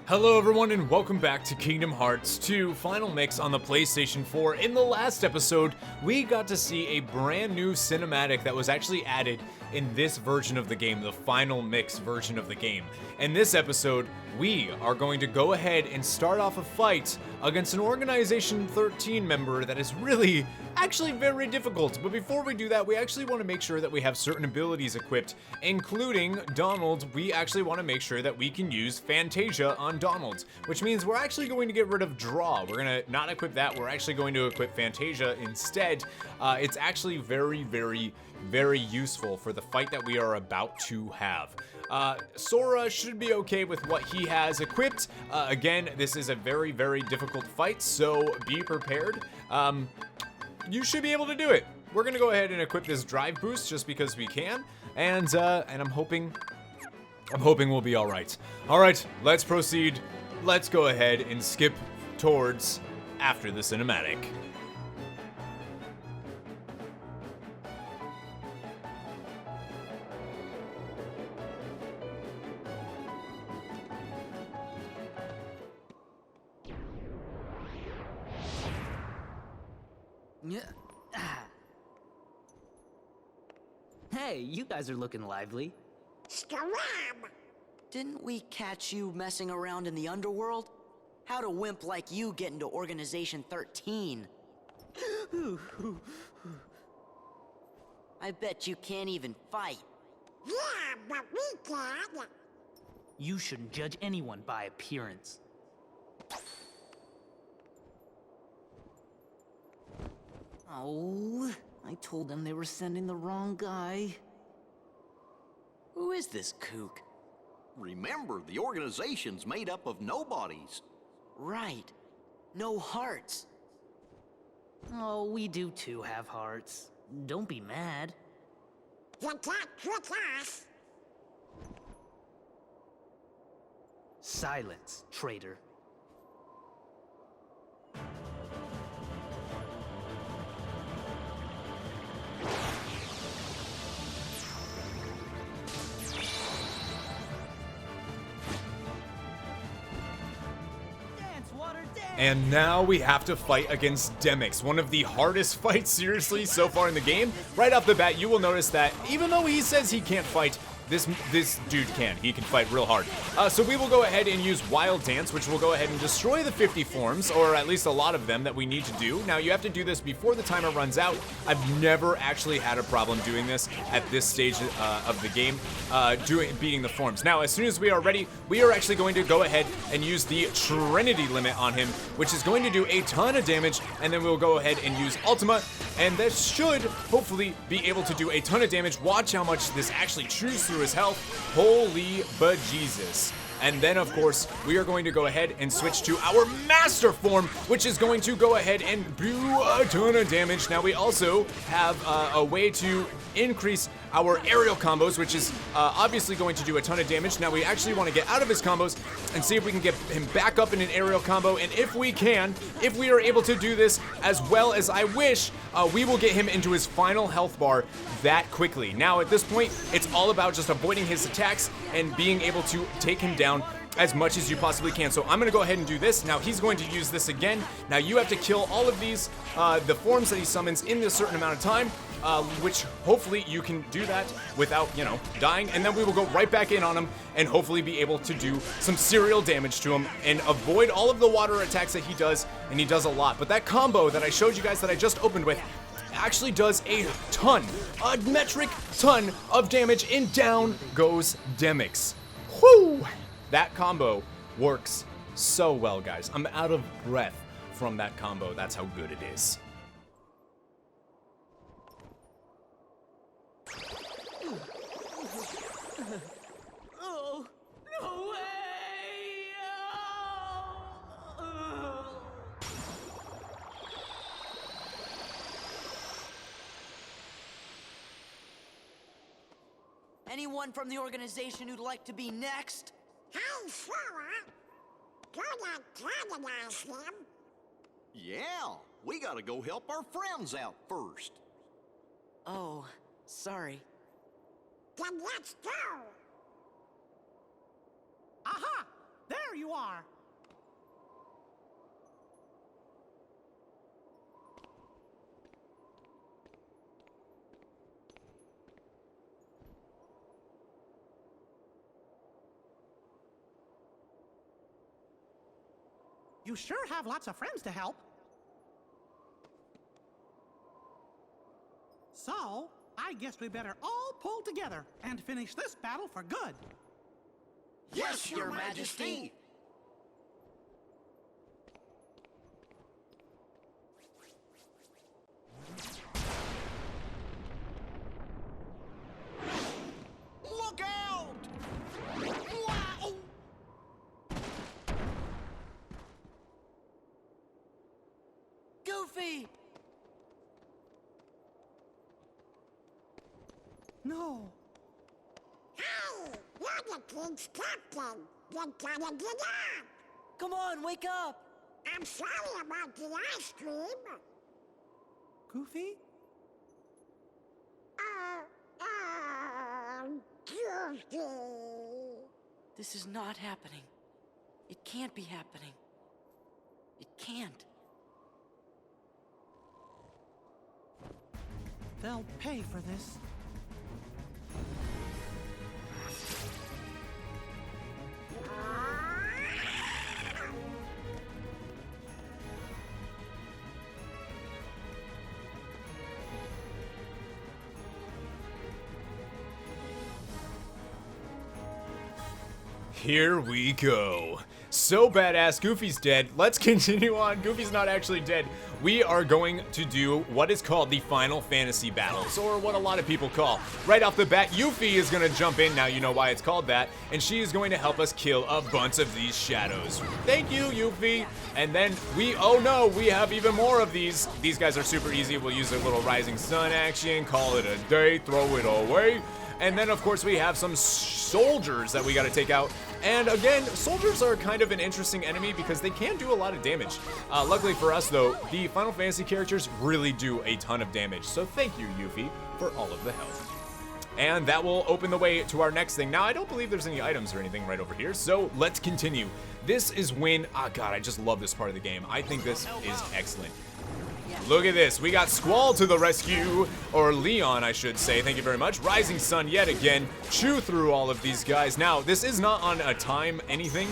Hello everyone and welcome back to Kingdom Hearts 2 Final Mix on the PlayStation 4. In the last episode, we got to see a brand new cinematic that was actually added in this version of the game, the Final Mix version of the game. In this episode, we are going to go ahead and start off a fight against an Organization XIII member that is really actually very difficult. But before we do that, we actually want to make sure that we have certain abilities equipped, including Donald. We actually want to make sure that we can use Fantasia on Donald, which means we're actually going to get rid of Draw. We're going to not equip that. We're actually going to equip Fantasia instead. It's actually very useful for the fight that we are about to have. Sora should be okay with what he has equipped. Again, this is a very difficult fight, so be prepared. You should be able to do it. We're gonna go ahead and equip this drive boost just because we can, and I'm hoping we'll be all right. All right, let's proceed. Let's go ahead and skip towards after the cinematic. Hey, you guys are looking lively. Scram! Didn't we catch you messing around in the underworld? How'd a wimp like you get into Organization XIII? I bet you can't even fight. Yeah, but we can. You shouldn't judge anyone by appearance. Oh, I told them they were sending the wrong guy. Who is this kook? Remember, the organization's made up of nobodies. Right. No hearts. Oh, we do too have hearts. Don't be mad. You can't trick us. Silence, traitor. And now we have to fight against Demyx, one of the hardest fights, seriously, so far in the game. Right off the bat, you will notice that even though he says he can't fight, this dude can. He can fight real hard. So we will go ahead and use Wild Dance, which will go ahead and destroy the 50 forms, or at least a lot of them that we need to do. Now, you have to do this before the timer runs out. I've never actually had a problem doing this at this stage of the game, beating the forms. Now, as soon as we are ready, we are actually going to go ahead and use the Trinity limit on him, which is going to do a ton of damage, and then we'll go ahead and use Ultima, and that should hopefully be able to do a ton of damage. Watch how much this actually chews through his health. Holy bejesus. And then, of course, we are going to go ahead and switch to our Master Form, which is going to go ahead and do a ton of damage. Now, we also have a way to increase our aerial combos, which is obviously going to do a ton of damage. Now, we actually want to get out of his combos and see if we can get him back up in an aerial combo. And if we can, if we are able to do this as well as I wish, we will get him into his final health bar that quickly. Now, at this point, it's all about just avoiding his attacks and being able to take him down as much as you possibly can. So I'm gonna go ahead and do this. Now he's going to use this again. Now you have to kill all of these, the forms that he summons in this certain amount of time, which hopefully you can do that without, dying. And then we will go right back in on him and hopefully be able to do some serial damage to him and avoid all of the water attacks that he does, and he does a lot. But that combo that I showed you guys that I just opened with actually does a metric ton of damage, and down goes Demyx. Whoo! That combo works so well, guys. I'm out of breath from that combo. That's how good it is. Oh, no way! Anyone from the organization who'd like to be next? Hey, Sora! Gonna antagonize him? Yeah, we gotta go help our friends out first. Oh, sorry. Then let's go! Aha! There you are! You sure have lots of friends to help. So, I guess we better all pull together and finish this battle for good. Yes, Your Majesty. Look out! Wow! Goofy! No. Hey, you're the king's captain. You gotta get up. Come on, wake up! I'm sorry about the ice cream. Goofy? Goofy. This is not happening. It can't be happening. It can't. They'll pay for this. Here we go. So badass, Goofy's dead. Let's continue on. Goofy's not actually dead. We are going to do what is called the Final Fantasy battles, or what a lot of people call. Right off the bat, Yuffie is going to jump in. Now you know why it's called that. And she is going to help us kill a bunch of these shadows. Thank you, Yuffie. And then oh no, we have even more of these. These guys are super easy. We'll use a little Rising Sun action, call it a day, throw it away. And then, of course, we have some soldiers that we got to take out. And again, soldiers are kind of an interesting enemy because they can do a lot of damage. Luckily for us, though, the Final Fantasy characters really do a ton of damage. So thank you, Yuffie, for all of the help. And that will open the way to our next thing. Now, I don't believe there's any items or anything right over here, so let's continue. This is when, God, I just love this part of the game. I think this is excellent. Look at this. We got Squall to the rescue, or Leon, I should say. Thank you very much. Rising Sun yet again. Chew through all of these guys. Now, this is not on a time anything.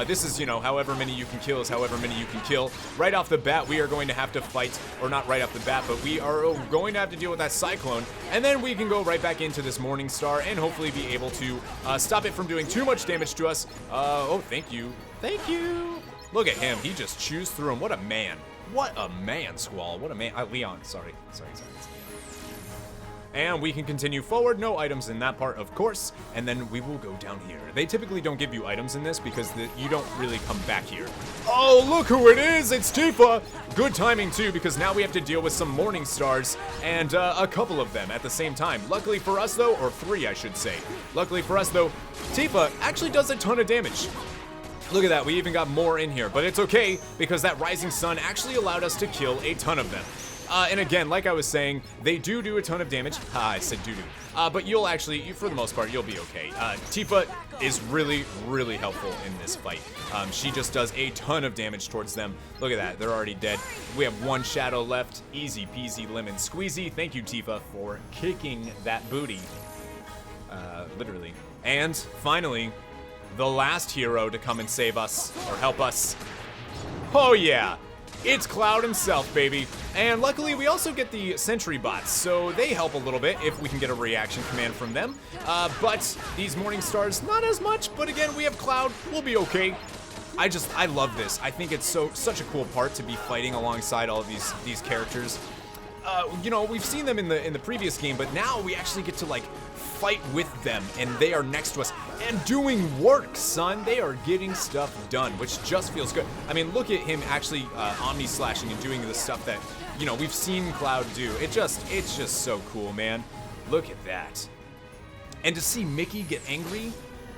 This is, you know, however many you can kill is however many you can kill. Right off the bat, we are going to have to fight, or not right off the bat, but we are going to have to deal with that Cyclone. And then we can go right back into this Morning Star and hopefully be able to stop it from doing too much damage to us. Oh, thank you. Thank you. Look at him. He just chews through him. What a man. What a man, Squall. What a man. Leon, sorry. And we can continue forward. No items in that part, of course. And then we will go down here. They typically don't give you items in this because you don't really come back here. Oh, look who it is. It's Tifa. Good timing, too, because now we have to deal with some Morning Stars and a couple of them at the same time. Luckily for us, though, or three, I should say. Luckily for us, though, Tifa actually does a ton of damage. Look at that, we even got more in here, but it's okay because that Rising Sun actually allowed us to kill a ton of them. And again, like I was saying, they do a ton of damage. I said doo-doo. But you'll actually, for the most part, you'll be okay. Tifa is really, really helpful in this fight. She just does a ton of damage towards them. Look at that, they're already dead. We have one shadow left. Easy peasy lemon squeezy. Thank you, Tifa, for kicking that booty. Literally. And finally, the last hero to come and save us, or help us. Oh yeah, it's Cloud himself, baby. And luckily we also get the sentry bots, so they help a little bit if we can get a reaction command from them. But these Morning Stars, not as much, but again, we have Cloud, we'll be okay. I love this. I think it's such a cool part to be fighting alongside all of these characters. You know, we've seen them in the previous game, but now we actually get to like fight with them, and they are next to us and doing work, son. They are getting stuff done, which just feels good. I mean, look at him actually omni slashing and doing the stuff that, you know, we've seen Cloud do. It's just so cool, man. Look at that. And to see Mickey get angry,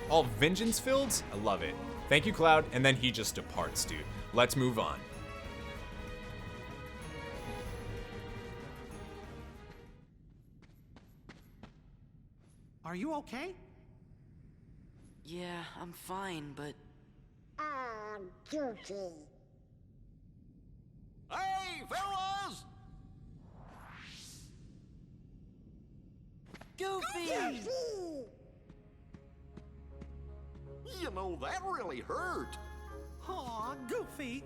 all vengeance filled, I love it. Thank you, Cloud. And then he just departs, dude. Let's move on. Are you okay? Yeah, I'm fine, but... Goofy. Hey, fellas! Goofy! Goofy! You know, that really hurt. Aw, Goofy.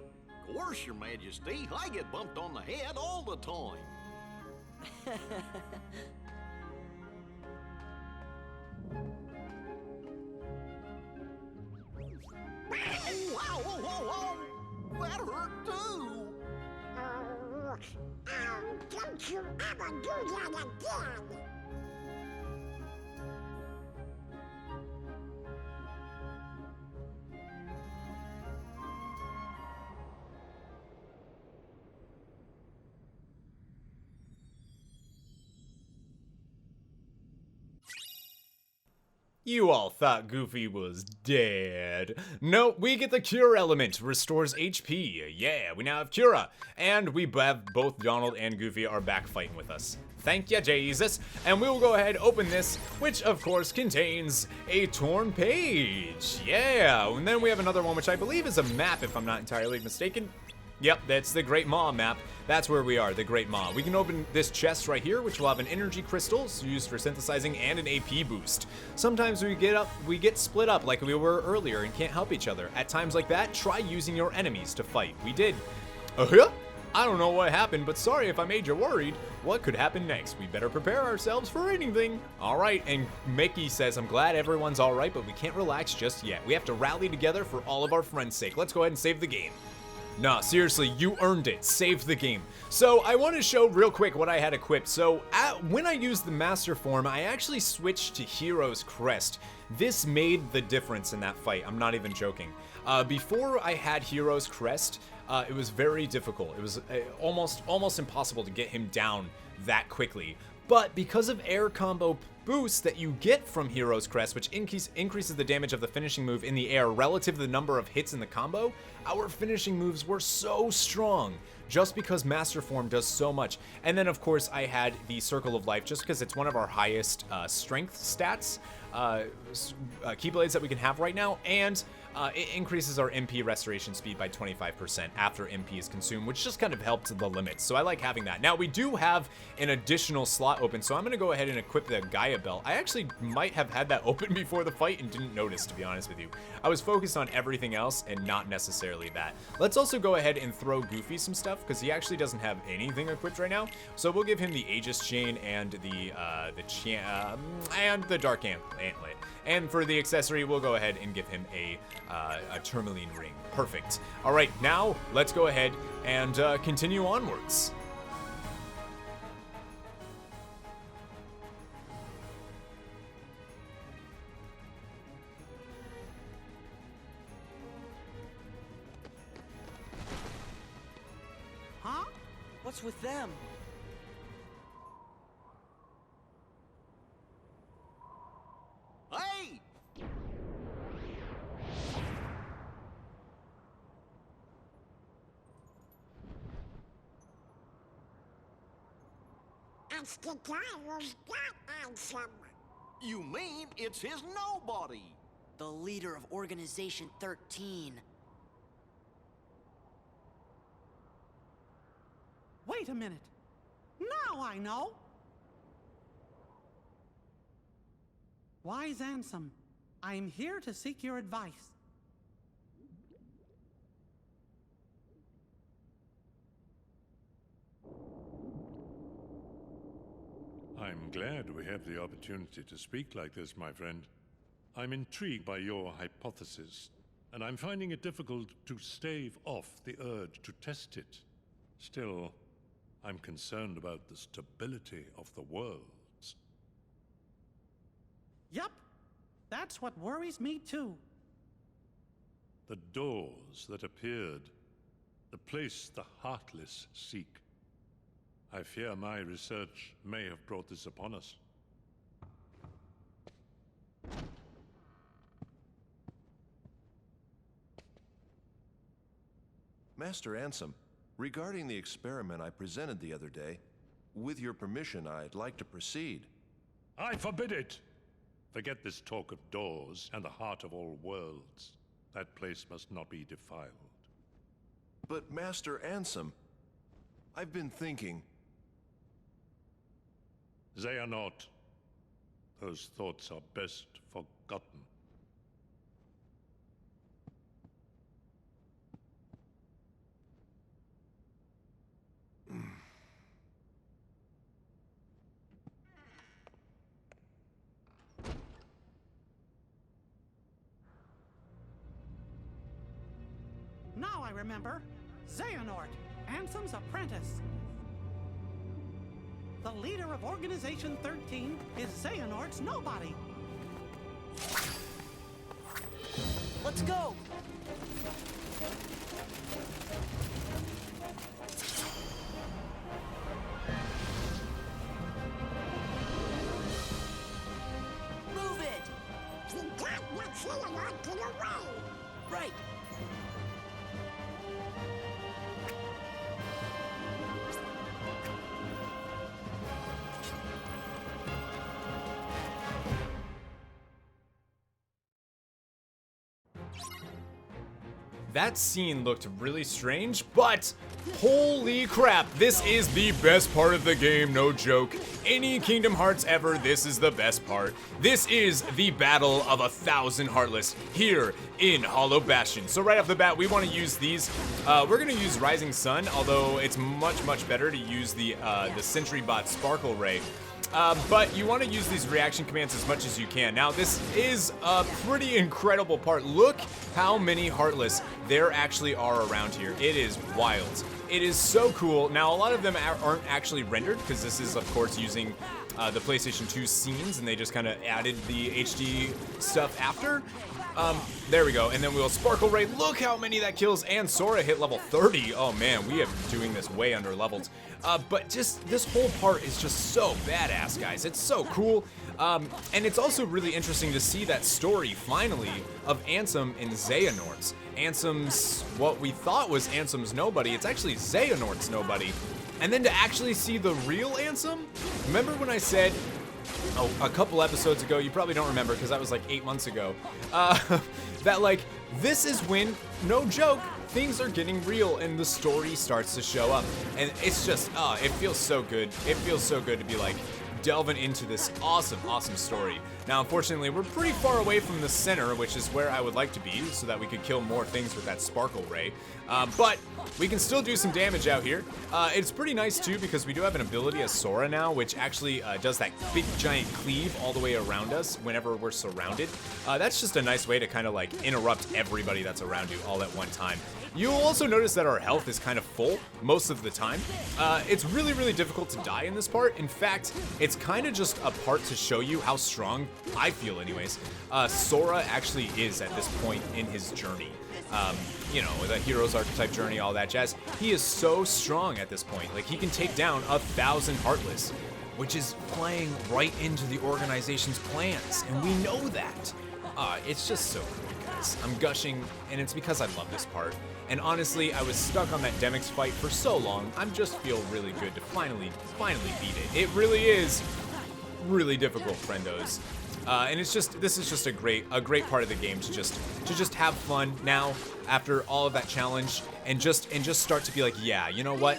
course, Your Majesty. I get bumped on the head all the time. Oh, wow, whoa, whoa, whoa! That hurt too! Don't you ever do that again! You all thought Goofy was dead. No, we get the Cure element, restores HP. Yeah, we now have Cura. And we have both Donald and Goofy are back fighting with us. Thank ya, Jesus. And we will go ahead, open this, which of course contains a torn page. Yeah, and then we have another one, which I believe is a map, if I'm not entirely mistaken. Yep, that's the Great Maw map. That's where we are, the Great Maw. We can open this chest right here, which will have an energy crystal used for synthesizing and an AP boost. Sometimes we get split up like we were earlier and can't help each other. At times like that, try using your enemies to fight. We did. I don't know what happened, but sorry if I made you worried. What could happen next? We better prepare ourselves for anything. All right, and Mickey says, I'm glad everyone's all right, but we can't relax just yet. We have to rally together for all of our friends' sake. Let's go ahead and save the game. Nah, seriously, you earned it. Save the game. So I want to show real quick what I had equipped. So when I used the Master Form, I actually switched to Hero's Crest. This made the difference in that fight. I'm not even joking. Before I had Hero's Crest, it was very difficult. It was almost impossible to get him down that quickly. But because of air combo boost that you get from Hero's Crest, which increases the damage of the finishing move in the air relative to the number of hits in the combo, our finishing moves were so strong just because Master Form does so much. And then of course I had the Circle of Life just because it's one of our highest strength stats, Keyblades that we can have right now, and it increases our MP restoration speed by 25% after MP is consumed, which just kind of helped the limits. So I like having that. Now we do have an additional slot open, so I'm gonna go ahead and equip the Gaia Belt. I actually might have had that open before the fight and didn't notice, to be honest with you. I was focused on everything else and not necessarily that. Let's also go ahead and throw Goofy some stuff because he actually doesn't have anything equipped right now. So we'll give him the Aegis Chain and the Dark Antlet. And for the accessory, we'll go ahead and give him a Tourmaline Ring. Perfect. All right, now let's go ahead and continue onwards. Huh? What's with them? Hey! It's the guy who's got Ansem. You mean it's his nobody? The leader of Organization XIII. Wait a minute. Now I know. Wise Ansem, I am here to seek your advice. I'm glad we have the opportunity to speak like this, my friend. I'm intrigued by your hypothesis, and I'm finding it difficult to stave off the urge to test it. Still, I'm concerned about the stability of the worlds. Yup, that's what worries me too. The doors that appeared, the place the Heartless seek. I fear my research may have brought this upon us. Master Ansem, regarding the experiment I presented the other day, with your permission, I'd like to proceed. I forbid it! Forget this talk of doors and the heart of all worlds. That place must not be defiled. But Master Ansem, I've been thinking... They are not. Those thoughts are best forgotten. Now I remember. Xehanort, Ansem's apprentice. The leader of Organization XIII is Xehanort's nobody. Let's go! Move it! We can't let Xehanort get away. Right! That scene looked really strange, but holy crap, this is the best part of the game, no joke. Any Kingdom Hearts ever, this is the best part. This is the Battle of 1,000 Heartless here in Hollow Bastion. So right off the bat, we want to use these. We're going to use Rising Sun, although it's much better to use the Sentry Bot Sparkle Ray. But you want to use these reaction commands as much as you can. Now, this is a pretty incredible part. Look how many Heartless there actually are around here. It is wild. It is so cool. Now, a lot of them aren't actually rendered because this is, of course, using the PlayStation 2 scenes, and they just kind of added the HD stuff after. There we go, and then we'll Sparkle Ray. Look how many that kills, and Sora hit level 30. Oh man, we have been doing this way under leveled. But just this whole part is just so badass, guys. It's so cool. And it's also really interesting to see that story, finally, of Ansem and Xehanort's. Ansem's, what we thought was Ansem's nobody, it's actually Xehanort's nobody. And then to actually see the real Ansem? Remember when I said, a couple episodes ago, you probably don't remember because that was like 8 months ago, that like, this is when, no joke, things are getting real and the story starts to show up. And it's just, it feels so good. It feels so good to be like, delving into this awesome story. Now, unfortunately, we're pretty far away from the center, which is where I would like to be, so that we could kill more things with that Sparkle Ray. But we can still do some damage out here. It's pretty nice, too, because we do have an ability as Sora now, which actually does that big, giant cleave all the way around us whenever we're surrounded. That's just a nice way to kind of, like, interrupt everybody that's around you all at one time. You'll also notice that our health is kind of full most of the time. It's really difficult to die in this part. In fact, it's kind of just a part to show you how strong, I feel anyways, Sora actually is at this point in his journey. You know, the hero's archetype journey, all that jazz. He is so strong at this point. Like, he can take down 1,000 Heartless, which is playing right into the organization's plans, and we know that. It's just so cool, guys. I'm gushing, and it's because I love this part. And honestly, I was stuck on that Demyx fight for so long. I just feel really good to finally beat it. It really is really difficult, friendos. And it's just, this is just a great part of the game to just have fun now after all of that challenge and just start to be like, yeah, you know what?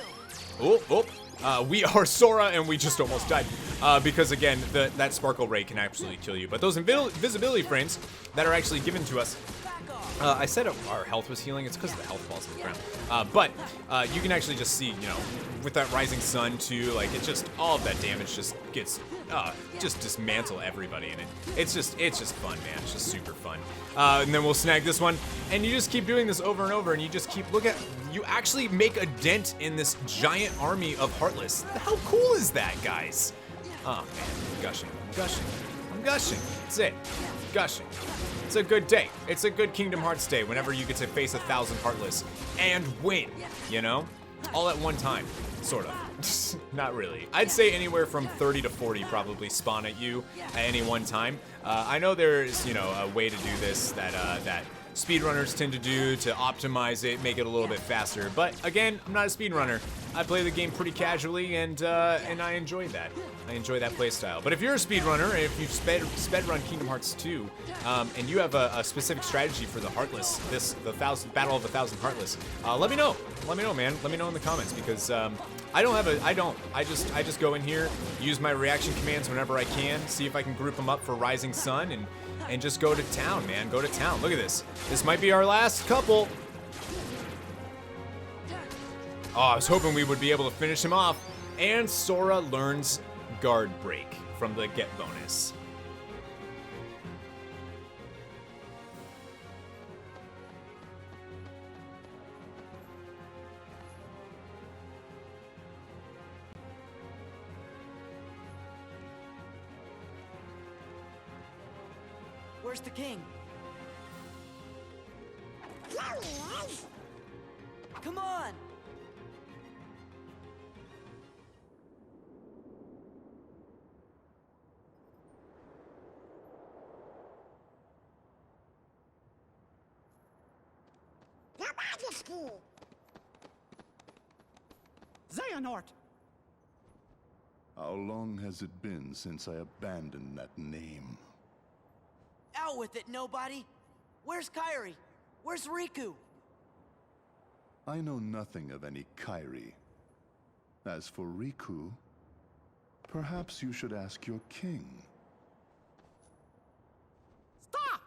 We are Sora and we just almost died. Because again, that Sparkle Ray can actually kill you. But those invisibility frames that are actually given to us, I said our health was healing. It's because the health falls to the ground. But you can actually just see, you know, with that Rising Sun too, like it just, all of that damage just gets, just dismantle everybody. And it's just fun, man. It's just super fun. And then we'll snag this one. And you just keep doing this over and over. And you just keep, you actually make a dent in this giant army of Heartless. How cool is that, guys? Oh man, I'm gushing. That's it. Gushing. It's a good day. It's a good Kingdom Hearts day whenever you get to face 1,000 Heartless and win, you know? All at one time, sort of. Not really. I'd say anywhere from 30 to 40 probably spawn at you at any one time. I know there's, you know, a way to do this that speedrunners tend to do to optimize it, make it a little bit faster. But again, I'm not a speedrunner. I play the game pretty casually, and I enjoy that. I enjoy that playstyle. But if you're a speedrunner, and if you've sped-run Kingdom Hearts 2, and you have a specific strategy for the Heartless, the Battle of 1,000 Heartless, let me know. Let me know, man. Let me know in the comments, because I just go in here, use my reaction commands whenever I can, see if I can group them up for Rising Sun, and just go to town, man. Go to town. Look at this. This might be our last couple. Oh, I was hoping we would be able to finish him off. And Sora learns Guard Break from the Get bonus. Where's the king? There he is! Come on! Your Majesty! Xehanort! How long has it been since I abandoned that name? Out with it, nobody! Where's Kyrie? Where's Riku? I know nothing of any Kyrie. As for Riku, perhaps you should ask your king. Stop!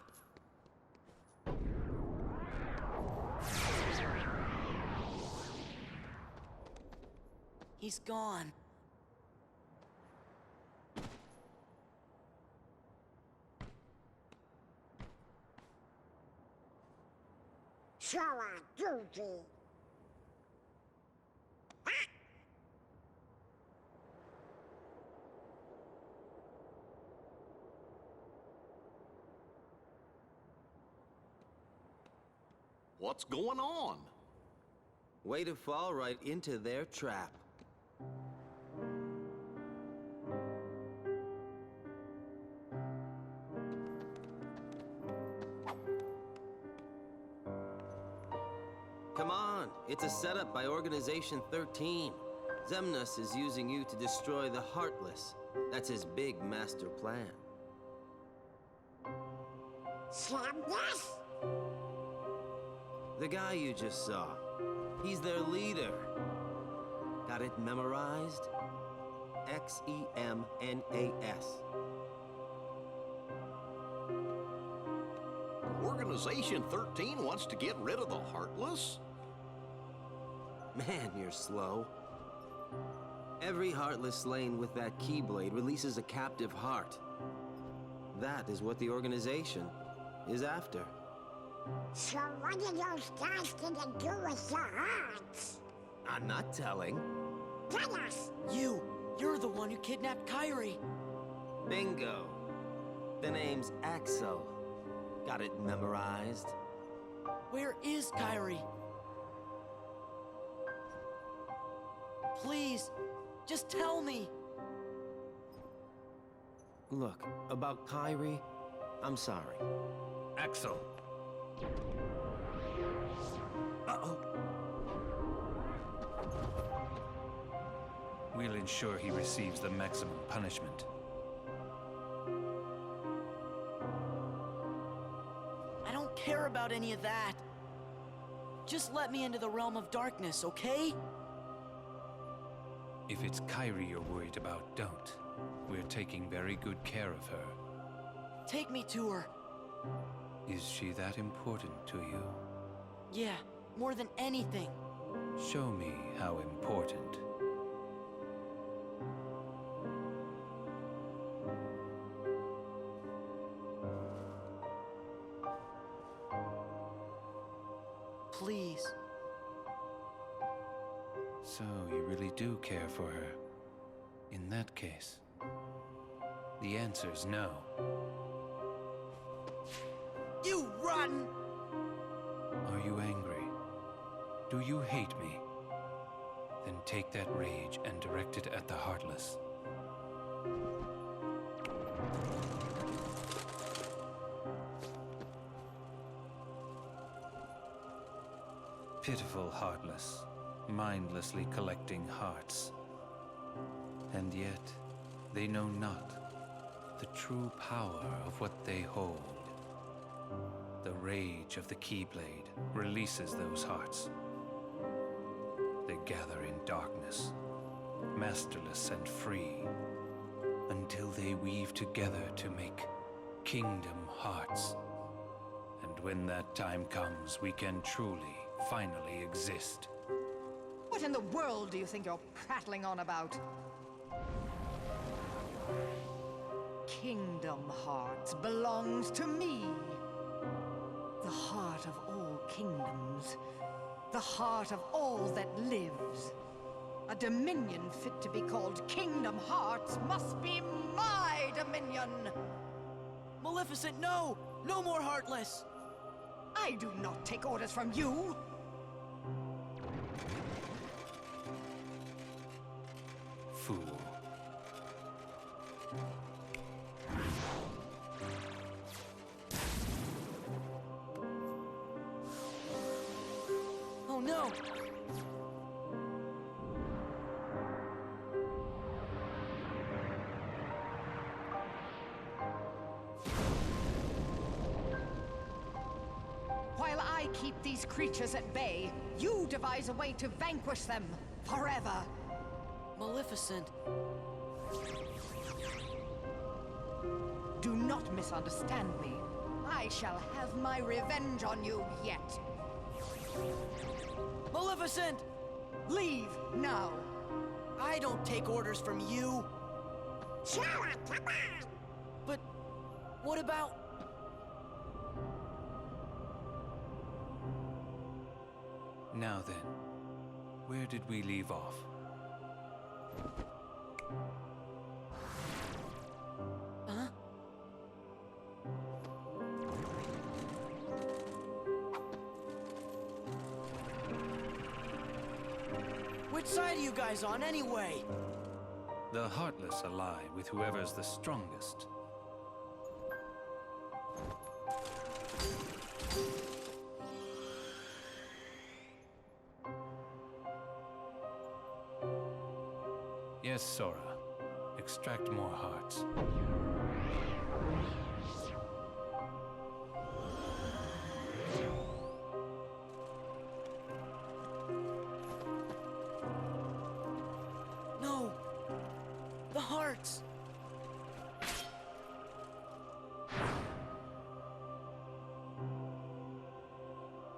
He's gone. So our duty. What's going on? Way to fall right into their trap. Come on, it's a setup by Organization XIII. Xemnas is using you to destroy the Heartless. That's his big master plan. Xemnas? The guy you just saw. He's their leader. Got it memorized? Xemnas. Organization 13 wants to get rid of the Heartless? Man, you're slow. Every Heartless slain with that Keyblade releases a captive heart. That is what the organization is after. So what are those guys gonna do with the hearts? I'm not telling. Tell us! You're the one who kidnapped Kyrie. Bingo. The name's Axel. Got it memorized? Where is Kyrie? Please, just tell me. Look, about Kyrie, I'm sorry. Axel. Uh-oh. We'll ensure he receives the maximum punishment. I don't care about any of that. Just let me into the realm of darkness, okay? If it's Kyrie you're worried about, don't. We're taking very good care of her. Take me to her. Is she that important to you? Yeah, more than anything. Show me how important. Please. So you really do care for her. In that case, the answer's no. You rotten! Are you angry? Do you hate me? Then take that rage and direct it at the Heartless. Pitiful Heartless, mindlessly collecting hearts. And yet, they know not the true power of what they hold. The rage of the Keyblade releases those hearts. They gather in darkness, masterless and free, until they weave together to make Kingdom Hearts. And when that time comes, we can truly, finally exist. What in the world do you think you're prattling on about? Kingdom Hearts belongs to me. The heart of all kingdoms. The heart of all that lives. A dominion fit to be called Kingdom Hearts must be my dominion! Maleficent, no! No more Heartless! I do not take orders from you! Fool. Oh no! While I keep these creatures at bay, you devise a way to vanquish them forever. Maleficent. Do not misunderstand me. I shall have my revenge on you yet. Maleficent! Leave now. I don't take orders from you. Sure, come on! But what about... Now then, where did we leave off? Huh? Which side are you guys on anyway? The Heartless ally with whoever's the strongest. Yes, Sora. Extract more hearts. No! The hearts!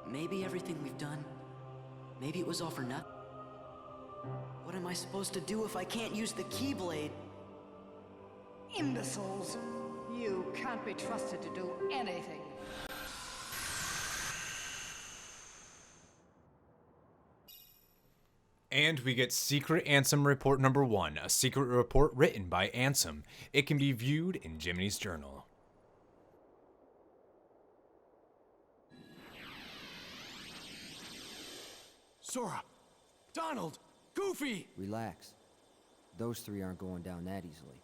Maybe everything we've done, maybe it was all for nothing. What am I supposed to do if I can't use the Keyblade? Imbeciles! You can't be trusted to do anything. And we get Secret Ansem Report number 1, a secret report written by Ansem. It can be viewed in Jiminy's journal. Sora! Donald! Goofy! Relax. Those three aren't going down that easily.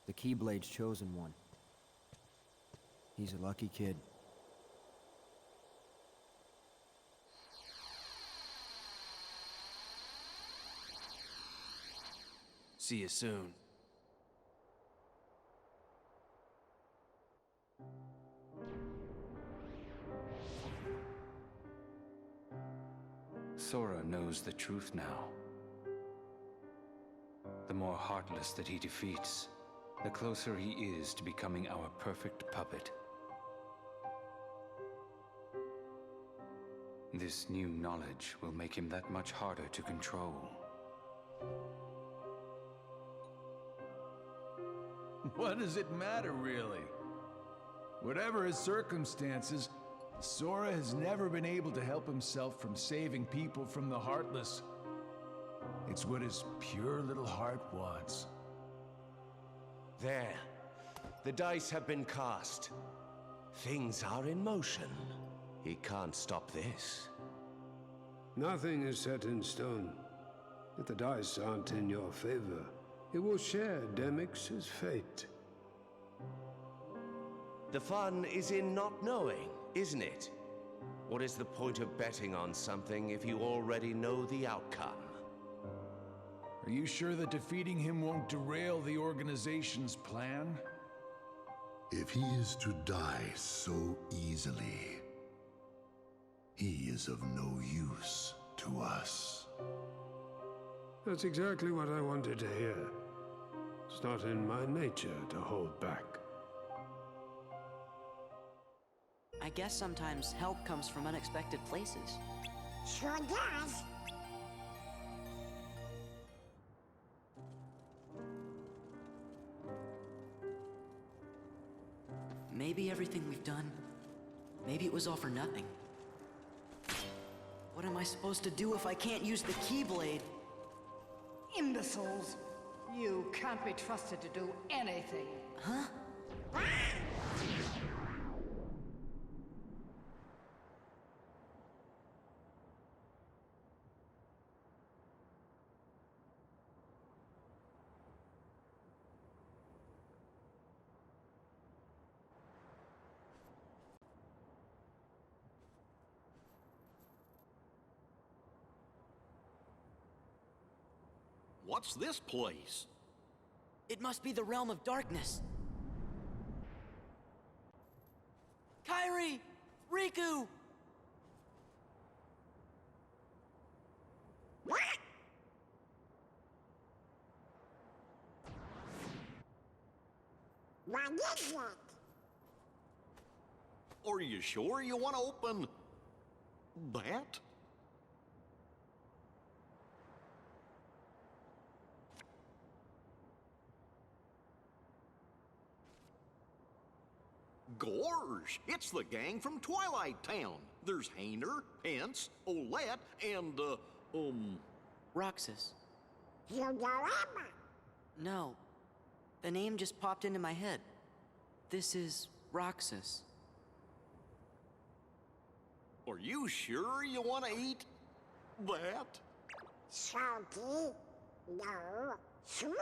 The Keyblade's chosen one. He's a lucky kid. See you soon. Sora knows the truth now. The more Heartless that he defeats, the closer he is to becoming our perfect puppet. This new knowledge will make him that much harder to control. What does it matter, really? Whatever his circumstances, Sora has never been able to help himself from saving people from the Heartless. It's what his pure little heart wants. There. The dice have been cast. Things are in motion. He can't stop this. Nothing is set in stone. If the dice aren't in your favor, it will share Demyx's fate. The fun is in not knowing, isn't it? What is the point of betting on something if you already know the outcome? Are you sure that defeating him won't derail the organization's plan? If he is to die so easily, he is of no use to us. That's exactly what I wanted to hear. It's not in my nature to hold back. I guess sometimes help comes from unexpected places. Sure does. Maybe everything we've done, maybe it was all for nothing. What am I supposed to do if I can't use the Keyblade? Imbeciles! You can't be trusted to do anything. Huh? What's this place? It must be the realm of darkness. Kairi! Riku! What? What is it? Are you sure you want to open that? Gorge! It's the gang from Twilight Town. There's Hayner, Pence, Olette, and, Roxas. Hildarama. No. The name just popped into my head. This is Roxas. Are you sure you want to eat that? Salty? No. Sweet.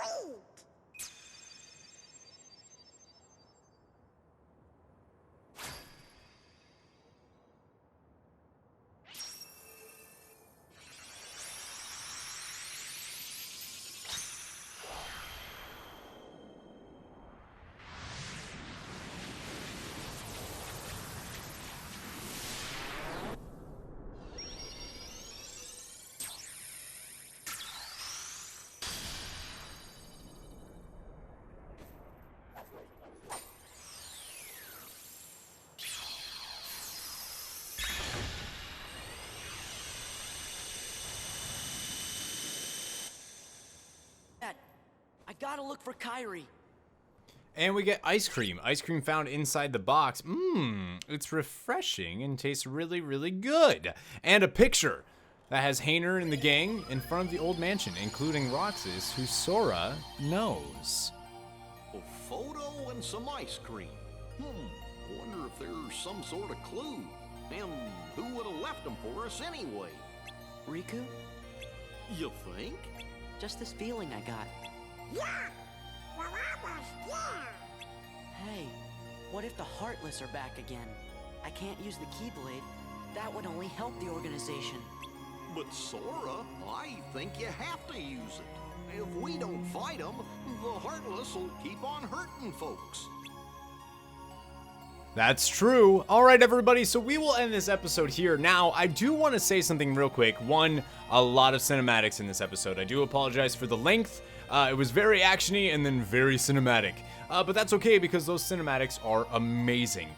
I gotta look for Kairi. And we get ice cream. Ice cream found inside the box. Mmm, it's refreshing and tastes really, really good. And a picture that has Hayner and the gang in front of the old mansion, including Roxas, who Sora knows. A photo and some ice cream. Wonder if there's some sort of clue. And who would have left them for us anyway? Riku? You think? Just this feeling I got. Yeah! We're almost there! Hey, what if the Heartless are back again? I can't use the Keyblade. That would only help the organization. But Sora, I think you have to use it. If we don't fight them, the Heartless will keep on hurting folks. That's true. All right, everybody, so we will end this episode here. Now, I do want to say something real quick. One, a lot of cinematics in this episode. I do apologize for the length. It was very actiony and then very cinematic. But that's okay because those cinematics are amazing.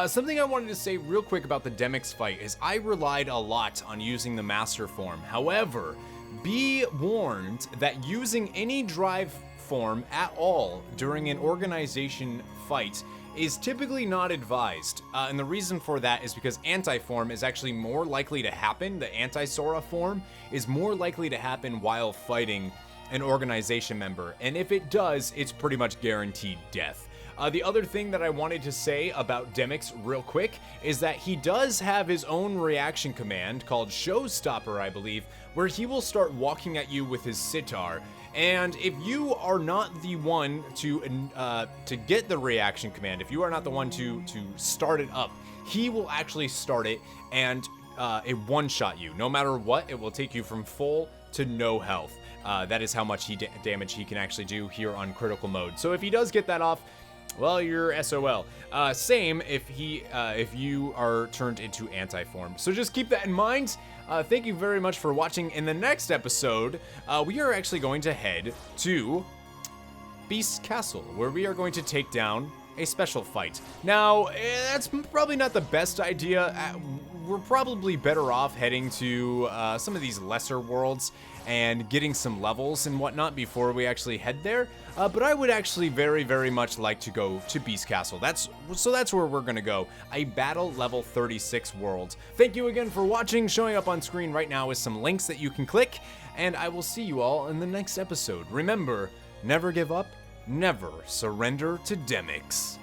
Something I wanted to say real quick about the Demyx fight is I relied a lot on using the Master Form. However, be warned that using any drive form at all during an organization fight is typically not advised. And the reason for that is because anti-form is actually more likely to happen. The anti-Sora form is more likely to happen while fighting an organization member. And if it does, it's pretty much guaranteed death. The other thing that I wanted to say about Demyx real quick is that he does have his own reaction command called Showstopper, I believe, where he will start walking at you with his sitar. And if you are not the one to get the reaction command, if you are not the one to start it up, he will actually start it and it one-shot you. No matter what, it will take you from full to no health. That is how much damage he can actually do here on critical mode. So if he does get that off, well, you're SOL. Same if you are turned into anti-form. So just keep that in mind. Thank you very much for watching. In the next episode, we are actually going to head to Beast's Castle, where we are going to take down a special fight. Now, that's probably not the best idea. We're probably better off heading to some of these lesser worlds and getting some levels and whatnot before we actually head there. But I would actually very, very much like to go to Beast Castle. That's where we're gonna go. A battle level 36 world. Thank you again for watching. Showing up on screen right now is some links that you can click, and I will see you all in the next episode. Remember, never give up, never surrender to Demyx.